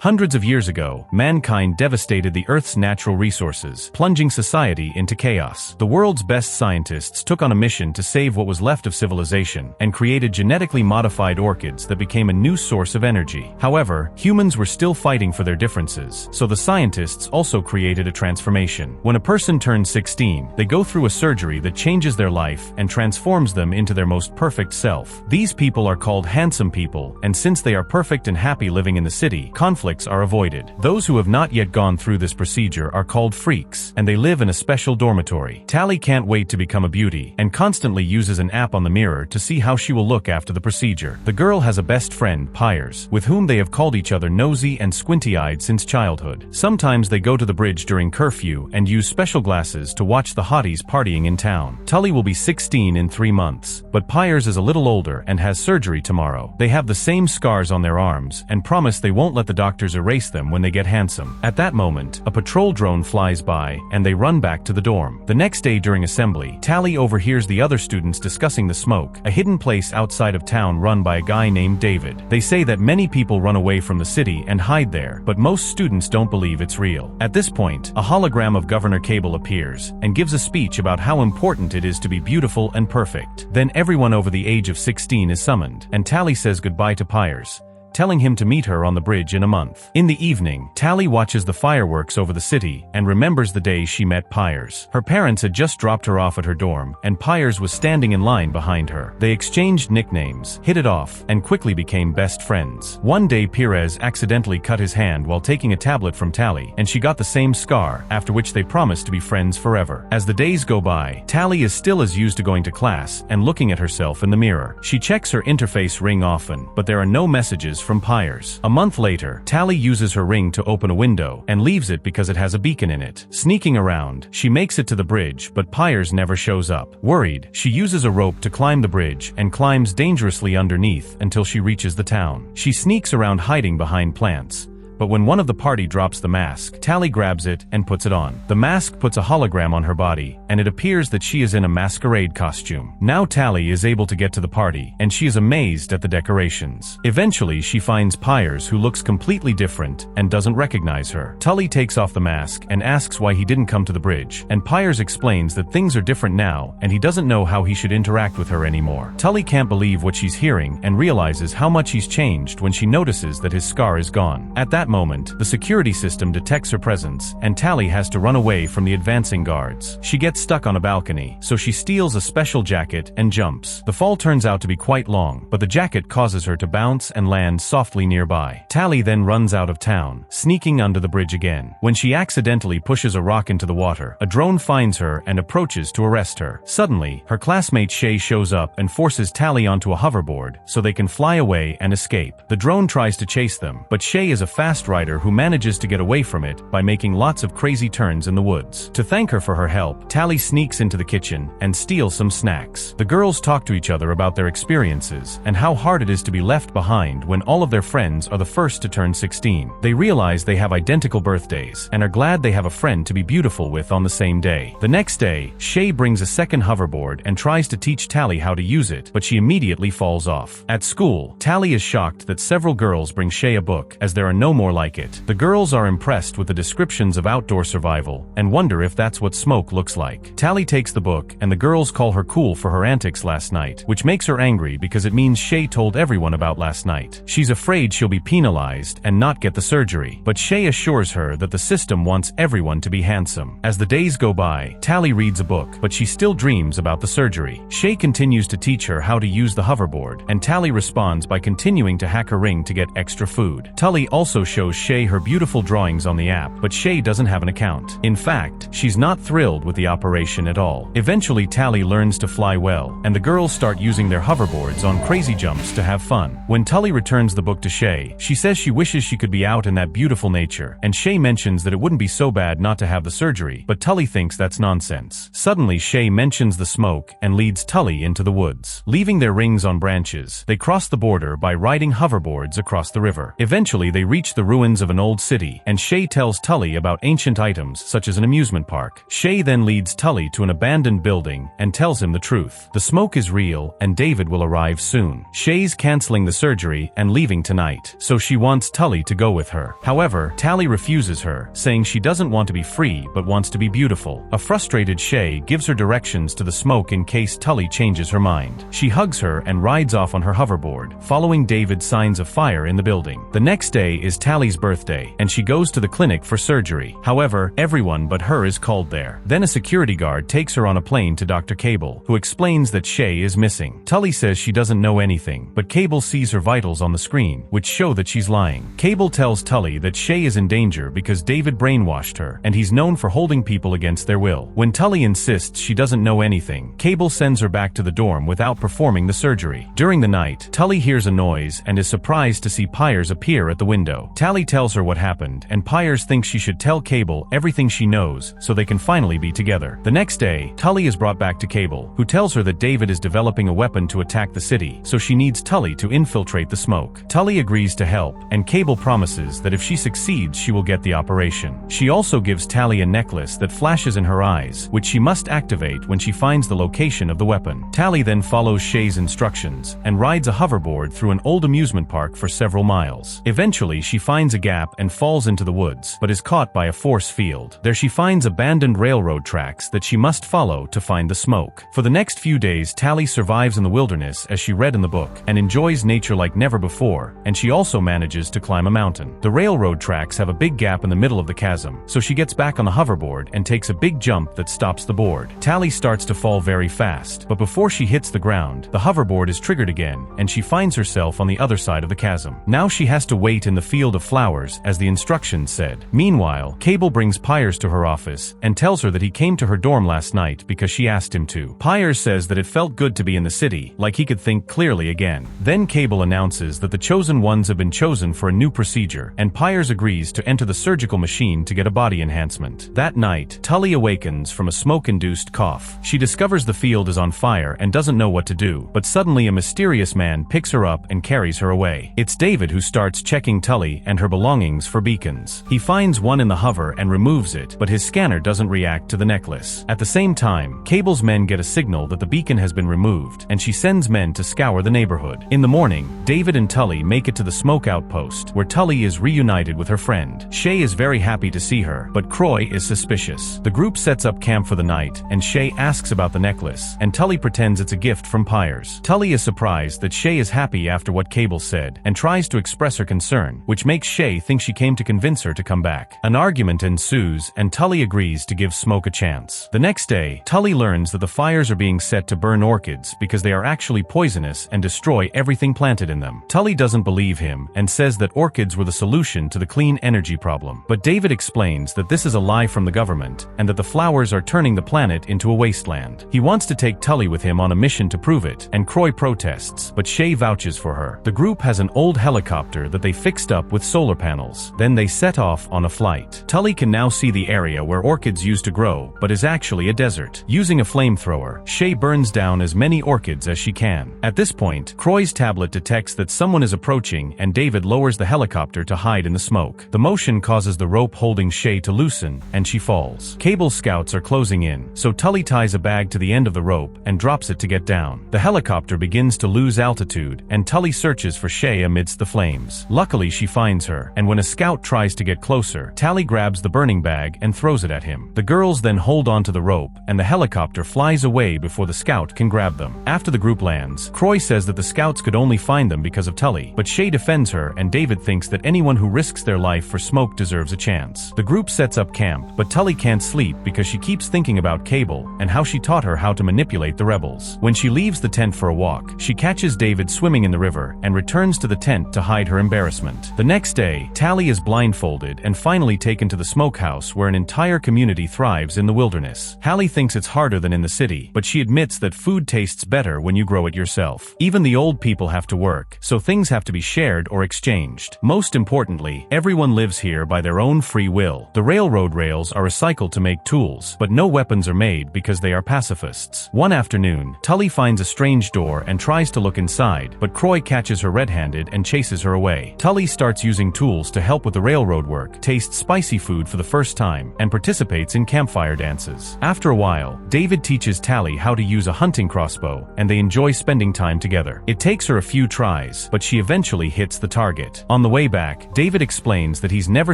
Hundreds of years ago, mankind devastated the Earth's natural resources, plunging society into chaos. The world's best scientists took on a mission to save what was left of civilization, and created genetically modified orchids that became a new source of energy. However, humans were still fighting for their differences, so the scientists also created a transformation. When a person turns 16, they go through a surgery that changes their life and transforms them into their most perfect self. These people are called handsome people, and since they are perfect and happy living in the city, conflicts are avoided. Those who have not yet gone through this procedure are called freaks, and they live in a special dormitory. Tally can't wait to become a beauty, and constantly uses an app on the mirror to see how she will look after the procedure. The girl has a best friend, Pyers, with whom they have called each other nosy and squinty-eyed since childhood. Sometimes they go to the bridge during curfew and use special glasses to watch the hotties partying in town. Tully will be 16 in 3 months, but Pyers is a little older and has surgery tomorrow. They have the same scars on their arms, and promise they won't let the doctors erase them when they get handsome. At that moment, a patrol drone flies by, and they run back to the dorm. The next day during assembly, Tally overhears the other students discussing the Smoke, a hidden place outside of town run by a guy named David. They say that many people run away from the city and hide there, but most students don't believe it's real. At this point, a hologram of Governor Cable appears, and gives a speech about how important it is to be beautiful and perfect. Then everyone over the age of 16 is summoned, and Tally says goodbye to Pyers, telling him to meet her on the bridge in a month. In the evening, Tally watches the fireworks over the city and remembers the day she met Pyers. Her parents had just dropped her off at her dorm, and Pyers was standing in line behind her. They exchanged nicknames, hit it off, and quickly became best friends. One day Pyers accidentally cut his hand while taking a tablet from Tally, and she got the same scar, after which they promised to be friends forever. As the days go by, Tally is still as used to going to class and looking at herself in the mirror. She checks her interface ring often, but there are no messages from Pyers. A month later, Tally uses her ring to open a window, and leaves it because it has a beacon in it. Sneaking around, she makes it to the bridge, but Pyers never shows up. Worried, she uses a rope to climb the bridge, and climbs dangerously underneath until she reaches the town. She sneaks around hiding behind plants, but when one of the party drops the mask, Tally grabs it and puts it on. The mask puts a hologram on her body, and it appears that she is in a masquerade costume. Now Tally is able to get to the party, and she is amazed at the decorations. Eventually, she finds Pyers, who looks completely different and doesn't recognize her. Tully takes off the mask and asks why he didn't come to the bridge, and Pyers explains that things are different now, and he doesn't know how he should interact with her anymore. Tully can't believe what she's hearing and realizes how much he's changed when she notices that his scar is gone. At that moment, the security system detects her presence, and Tally has to run away from the advancing guards. She gets stuck on a balcony, so she steals a special jacket and jumps. The fall turns out to be quite long, but the jacket causes her to bounce and land softly nearby. Tally then runs out of town, sneaking under the bridge again. When she accidentally pushes a rock into the water, a drone finds her and approaches to arrest her. Suddenly, her classmate Shay shows up and forces Tally onto a hoverboard so they can fly away and escape. The drone tries to chase them, but Shay is a fast rider who manages to get away from it by making lots of crazy turns in the woods. To thank her for her help, Tally sneaks into the kitchen and steals some snacks. The girls talk to each other about their experiences and how hard it is to be left behind when all of their friends are the first to turn 16. They realize they have identical birthdays and are glad they have a friend to be beautiful with on the same day. The next day, Shay brings a second hoverboard and tries to teach Tally how to use it, but she immediately falls off. At school, Tally is shocked that several girls bring Shay a book, as there are no more like it. The girls are impressed with the descriptions of outdoor survival and wonder if that's what smoke looks like. Tally takes the book, and the girls call her cool for her antics last night, which makes her angry because it means Shay told everyone about last night. She's afraid she'll be penalized and not get the surgery, but Shay assures her that the system wants everyone to be handsome. As the days go by, Tally reads a book, but she still dreams about the surgery. Shay continues to teach her how to use the hoverboard, and Tally responds by continuing to hack her ring to get extra food. Tully also shows Shay her beautiful drawings on the app, but Shay doesn't have an account. In fact, she's not thrilled with the operation at all. Eventually, Tally learns to fly well, and the girls start using their hoverboards on crazy jumps to have fun. When Tully returns the book to Shay, she says she wishes she could be out in that beautiful nature, and Shay mentions that it wouldn't be so bad not to have the surgery, but Tully thinks that's nonsense. Suddenly, Shay mentions the Smoke and leads Tully into the woods. Leaving their rings on branches, they cross the border by riding hoverboards across the river. Eventually, they reach the ruins of an old city, and Shay tells Tully about ancient items such as an amusement park. Shay then leads Tully to an abandoned building and tells him the truth. The smoke is real, and David will arrive soon. Shay's canceling the surgery and leaving tonight, so she wants Tully to go with her. However, Tully refuses her, saying she doesn't want to be free but wants to be beautiful. A frustrated Shay gives her directions to the smoke in case Tully changes her mind. She hugs her and rides off on her hoverboard, following David's signs of fire in the building. The next day is Tully's birthday, and she goes to the clinic for surgery. However, everyone but her is called there. Then a security guard takes her on a plane to Dr. Cable, who explains that Shay is missing. Tully says she doesn't know anything, but Cable sees her vitals on the screen, which show that she's lying. Cable tells Tully that Shay is in danger because David brainwashed her, and he's known for holding people against their will. When Tully insists she doesn't know anything, Cable sends her back to the dorm without performing the surgery. During the night, Tully hears a noise and is surprised to see Pyers appear at the window. Tully tells her what happened, and Pyers thinks she should tell Cable everything she knows so they can finally be together. The next day, Tully is brought back to Cable, who tells her that David is developing a weapon to attack the city, so she needs Tully to infiltrate the smoke. Tully agrees to help, and Cable promises that if she succeeds she will get the operation. She also gives Tully a necklace that flashes in her eyes, which she must activate when she finds the location of the weapon. Tully then follows Shay's instructions, and rides a hoverboard through an old amusement park for several miles. Eventually she finds a gap and falls into the woods, but is caught by a force field. There she finds abandoned railroad tracks that she must follow to find the smoke. For the next few days Tully survives in the wilderness as she read in the book, and enjoys nature like never before, and she also manages to climb a mountain. The railroad tracks have a big gap in the middle of the chasm, so she gets back on the hoverboard and takes a big jump that stops the board. Tully starts to fall very fast, but before she hits the ground, the hoverboard is triggered again, and she finds herself on the other side of the chasm. Now she has to wait in the field of flowers as the instructions said. Meanwhile, Cable brings Pyers to her office and tells her that he came to her dorm last night because she asked him to. Pyers says that it felt good to be in the city, like he could think clearly again. Then Cable announces that the chosen ones have been chosen for a new procedure, and Pyers agrees to enter the surgical machine to get a body enhancement. That night, Tully awakens from a smoke-induced cough. She discovers the field is on fire and doesn't know what to do, but suddenly a mysterious man picks her up and carries her away. It's David who starts checking Tully and her belongings for beacons. He finds one in the hover and removes it, but his scanner doesn't react to the necklace. At the same time, Cable's men get a signal that the beacon has been removed, and she sends men to scour the neighborhood. In the morning, David and Tully make it to the smoke outpost, where Tully is reunited with her friend. Shay is very happy to see her, but Croy is suspicious. The group sets up camp for the night, and Shay asks about the necklace, and Tully pretends it's a gift from Pyers. Tully is surprised that Shay is happy after what Cable said, and tries to express her concern, which makes Shay think she came to convince her to come back. An argument ensues, and Tully agrees to give Smoke a chance. The next day, Tully learns that the fires are being set to burn orchids because they are actually poisonous and destroy everything planted in them. Tully doesn't believe him, and says that orchids were the solution to the clean energy problem. But David explains that this is a lie from the government, and that the flowers are turning the planet into a wasteland. He wants to take Tully with him on a mission to prove it, and Croy protests, but Shay vouches for her. The group has an old helicopter that they fixed up with solar panels. Then they set off on a flight. Tully can now see the area where orchids used to grow, but is actually a desert. Using a flamethrower, Shay burns down as many orchids as she can. At this point, Croy's tablet detects that someone is approaching, and David lowers the helicopter to hide in the smoke. The motion causes the rope holding Shay to loosen, and she falls. Cable scouts are closing in, so Tully ties a bag to the end of the rope and drops it to get down. The helicopter begins to lose altitude, and Tully searches for Shay amidst the flames. Luckily, she finds her, and when a scout tries to get closer, Tully grabs the burning bag and throws it at him. The girls then hold onto the rope, and the helicopter flies away before the scout can grab them. After the group lands, Croy says that the scouts could only find them because of Tully, but Shay defends her, and David thinks that anyone who risks their life for Smoke deserves a chance. The group sets up camp, but Tully can't sleep because she keeps thinking about Cable and how she taught her how to manipulate the rebels. When she leaves the tent for a walk, she catches David swimming in the river and returns to the tent to hide her embarrassment. The next day, Tully is blindfolded and finally taken to the smokehouse where an entire community thrives in the wilderness. Hallie thinks it's harder than in the city, but she admits that food tastes better when you grow it yourself. Even the old people have to work, so things have to be shared or exchanged. Most importantly, everyone lives here by their own free will. The railroad rails are recycled to make tools, but no weapons are made because they are pacifists. One afternoon, Tully finds a strange door and tries to look inside, but Croy catches her red-handed and chases her away. Tully starts using tools to help with the railroad work, tastes spicy food for the first time, and participates in campfire dances. After a while, David teaches Tally how to use a hunting crossbow, and they enjoy spending time together. It takes her a few tries, but she eventually hits the target. On the way back, David explains that he's never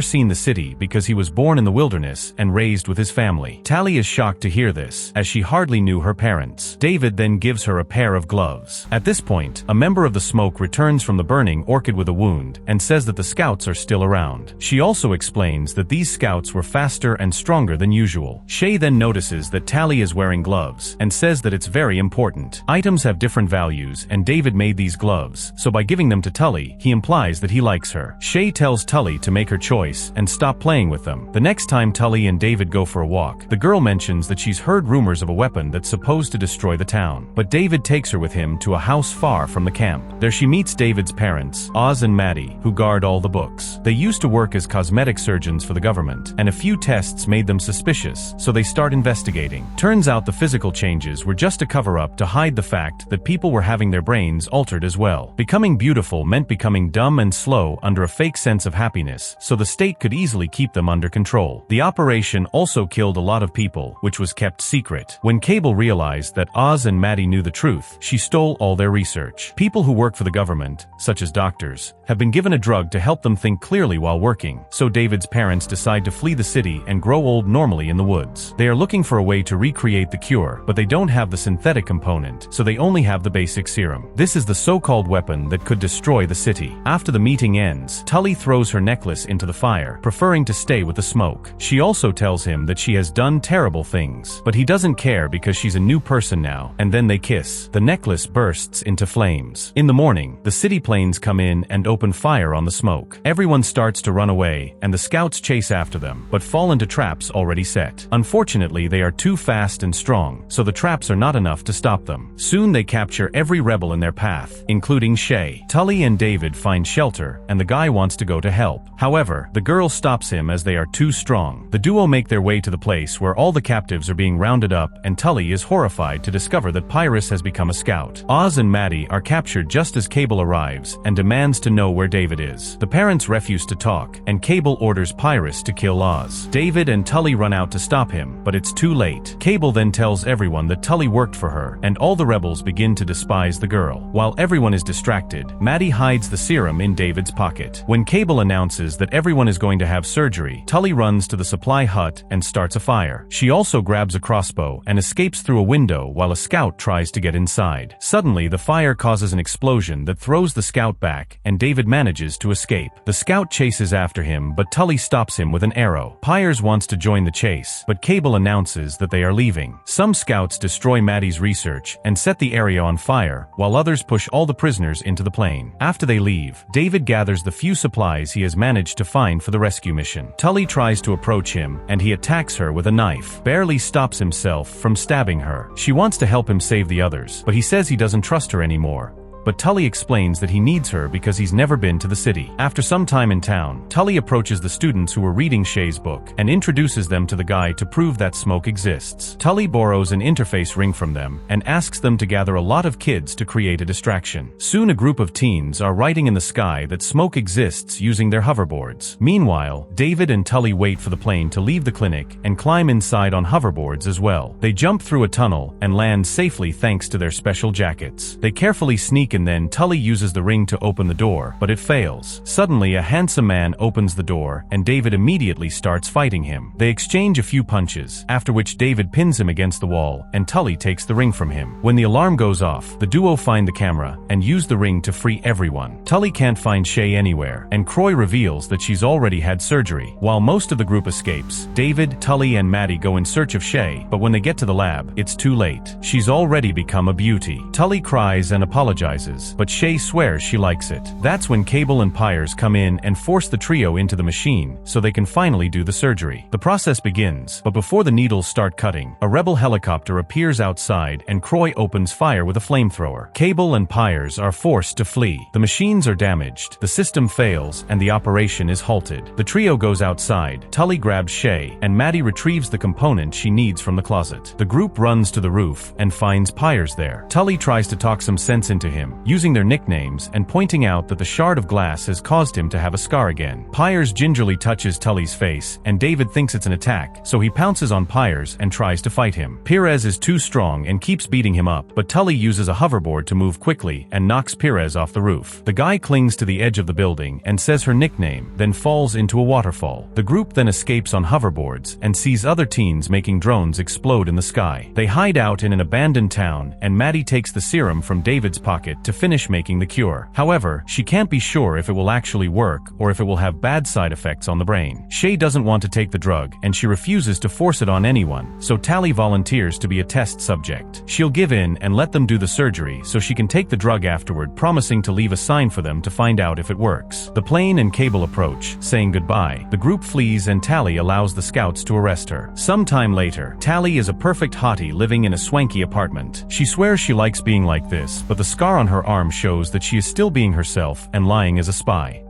seen the city because he was born in the wilderness and raised with his family. Tally is shocked to hear this, as she hardly knew her parents. David then gives her a pair of gloves. At this point, a member of the smoke returns from the burning orchid with a wound, and says that the scouts are still around. She also explains that these scouts were faster and stronger than usual. Shay then notices that Tally is wearing gloves, and says that it's very important. Items have different values, and David made these gloves, so by giving them to Tully, he implies that he likes her. Shay tells Tully to make her choice, and stop playing with them. The next time Tully and David go for a walk, the girl mentions that she's heard rumors of a weapon that's supposed to destroy the town. But David takes her with him to a house far from the camp. There she meets David's parents, Oz and Maddie, who guard all the books. They used to work as cosmetic surgeons for the government, and a few tests made them suspicious, so they start investigating. Turns out the physical changes were just a cover-up to hide the fact that people were having their brains altered as well. Becoming beautiful meant becoming dumb and slow under a fake sense of happiness, so the state could easily keep them under control. The operation also killed a lot of people, which was kept secret. When Cable realized that Oz and Maddie knew the truth, she stole all their research. People who work for the government, such as doctors, have been given a drug to help them think clearly while working, so David's parents decide to flee the city and grow old normally in the woods. They are looking for a way to recreate the cure, but they don't have the synthetic component, so they only have the basic serum. This is the so-called weapon that could destroy the city. After the meeting ends, Tully throws her necklace into the fire, preferring to stay with the smoke. She also tells him that she has done terrible things, but he doesn't care because she's a new person now, and then they kiss. The necklace bursts into flames. In the morning, the city planes come in and open fire on the smoke. Everyone starts to run away, and the scouts chase after them, but fall into traps already set. Unfortunately, they are too fast and strong, so the traps are not enough to stop them. Soon they capture every rebel in their path, including Shay. Tully and David find shelter, and the guy wants to go to help. However, the girl stops him as they are too strong. The duo make their way to the place where all the captives are being rounded up, and Tully is horrified to discover that Pyers has become a scout. Oz and Maddie are captured just as Cable arrives and demands to know where David is. The parents refuse to talk, and Cable orders Pyers to kill Oz. David and Tully run out to stop him, but it's too late. Cable then tells everyone that Tully worked for her, and all the rebels begin to despise the girl. While everyone is distracted, Maddie hides the serum in David's pocket. When Cable announces that everyone is going to have surgery, Tully runs to the supply hut and starts a fire. She also grabs a crossbow and escapes through a window while a scout tries to get inside. Suddenly, the fire causes an explosion that throws the scout back, and David manages to escape. The scout chases after him, but Tully stops him with an arrow. Pyers wants to join the chase, but Cable announces that they are leaving. Some scouts destroy Maddie's research and set the area on fire, while others push all the prisoners into the plane. After they leave, David gathers the few supplies he has managed to find for the rescue mission. Tully tries to approach him, and he attacks her with a knife, barely stops himself from stabbing her. She wants to help him save the others, but he says he doesn't trust her anymore. But Tully explains that he needs her because he's never been to the city. After some time in town, Tully approaches the students who were reading Shay's book and introduces them to the guy to prove that smoke exists. Tully borrows an interface ring from them and asks them to gather a lot of kids to create a distraction. Soon a group of teens are writing in the sky that smoke exists using their hoverboards. Meanwhile, David and Tully wait for the plane to leave the clinic and climb inside on hoverboards as well. They jump through a tunnel and land safely thanks to their special jackets. They carefully sneak, and then Tully uses the ring to open the door, but it fails. Suddenly, a handsome man opens the door, and David immediately starts fighting him. They exchange a few punches, after which David pins him against the wall, and Tully takes the ring from him. When the alarm goes off, the duo find the camera and use the ring to free everyone. Tully can't find Shay anywhere, and Croy reveals that she's already had surgery. While most of the group escapes, David, Tully, and Maddie go in search of Shay, but when they get to the lab, it's too late. She's already become a beauty. Tully cries and apologizes, but Shay swears she likes it. That's when Cable and Pyers come in and force the trio into the machine so they can finally do the surgery. The process begins, but before the needles start cutting, a rebel helicopter appears outside and Croy opens fire with a flamethrower. Cable and Pyers are forced to flee. The machines are damaged, the system fails, and the operation is halted. The trio goes outside, Tully grabs Shay, and Maddie retrieves the component she needs from the closet. The group runs to the roof and finds Pyers there. Tully tries to talk some sense into him, him, using their nicknames and pointing out that the shard of glass has caused him to have a scar again. Pyers gingerly touches Tully's face, and David thinks it's an attack, so he pounces on Pyers and tries to fight him. Pyers is too strong and keeps beating him up, but Tully uses a hoverboard to move quickly and knocks Pyers off the roof. The guy clings to the edge of the building and says her nickname, then falls into a waterfall. The group then escapes on hoverboards and sees other teens making drones explode in the sky. They hide out in an abandoned town, and Maddie takes the serum from David's pocket to finish making the cure. However, she can't be sure if it will actually work or if it will have bad side effects on the brain. Shay doesn't want to take the drug, and she refuses to force it on anyone, so Tally volunteers to be a test subject. She'll give in and let them do the surgery so she can take the drug afterward, promising to leave a sign for them to find out if it works. The plane and Cable approach, saying goodbye. The group flees and Tally allows the scouts to arrest her. Sometime later, Tally is a perfect hottie living in a swanky apartment. She swears she likes being like this, but the scar on her arm shows that she is still being herself and lying as a spy.